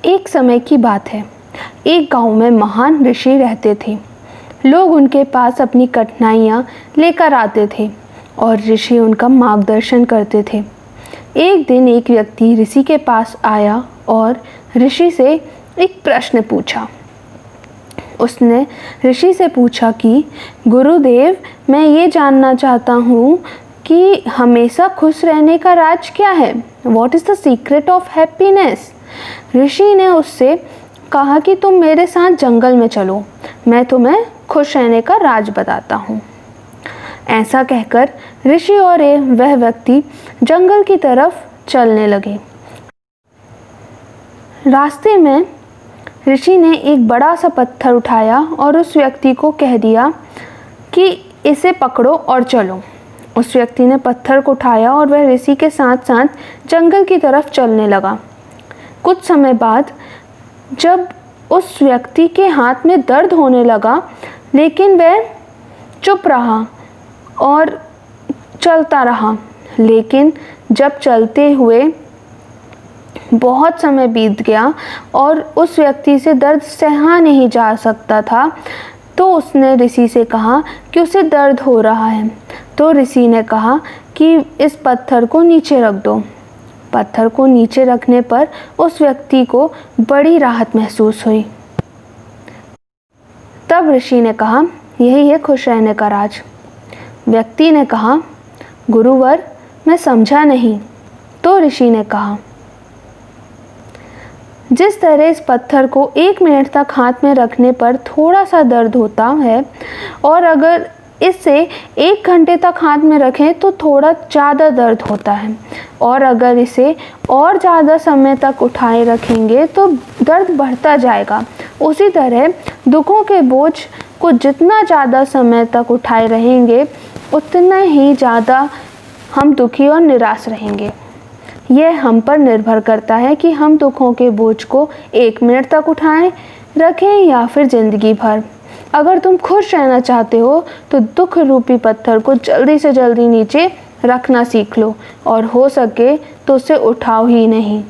एक समय की बात है। एक गांव में महान ऋषि रहते थे। लोग उनके पास अपनी कठिनाइयाँ लेकर आते थे और ऋषि उनका मार्गदर्शन करते थे। एक दिन एक व्यक्ति ऋषि के पास आया और ऋषि से एक प्रश्न पूछा। उसने ऋषि से पूछा कि गुरुदेव, मैं ये जानना चाहता हूँ कि हमेशा खुश रहने का राज क्या है? What is the secret of happiness? ऋषि ने उससे कहा कि तुम मेरे साथ जंगल में चलो, मैं तुम्हें खुश रहने का राज बताता हूँ। ऐसा कहकर ऋषि और वह व्यक्ति जंगल की तरफ चलने लगे। रास्ते में ऋषि ने एक बड़ा सा पत्थर उठाया और उस व्यक्ति को कह दिया कि इसे पकड़ो और चलो। उस व्यक्ति ने पत्थर को उठाया और वह ऋषि के साथ साथ जंगल की तरफ चलने लगा। कुछ समय बाद जब उस व्यक्ति के हाथ में दर्द होने लगा, लेकिन वह चुप रहा और चलता रहा। लेकिन जब चलते हुए बहुत समय बीत गया और उस व्यक्ति से दर्द सहा नहीं जा सकता था, तो उसने ऋषि से कहा कि उसे दर्द हो रहा है। तो ऋषि ने कहा कि इस पत्थर को नीचे रख दो। पत्थर को नीचे रखने पर उस व्यक्ति को बड़ी राहत महसूस हुई। तब ऋषि ने कहा, यही है खुश रहने का राज। व्यक्ति ने कहा, गुरुवर, मैं समझा नहीं। तो ऋषि ने कहा, जिस तरह इस पत्थर को 1 मिनट तक हाथ में रखने पर थोड़ा सा दर्द होता है और अगर इसे 1 घंटे तक हाथ में रखें तो थोड़ा ज़्यादा दर्द होता है, और अगर इसे और ज़्यादा समय तक उठाए रखेंगे तो दर्द बढ़ता जाएगा। उसी तरह दुखों के बोझ को जितना ज़्यादा समय तक उठाए रहेंगे, उतना ही ज़्यादा हम दुखी और निराश रहेंगे। यह हम पर निर्भर करता है कि हम दुखों के बोझ को 1 मिनट तक उठाएं रखें या फिर ज़िंदगी भर। अगर तुम खुश रहना चाहते हो तो दुख रूपी पत्थर को जल्दी से जल्दी नीचे रखना सीख लो, और हो सके तो उसे उठाओ ही नहीं।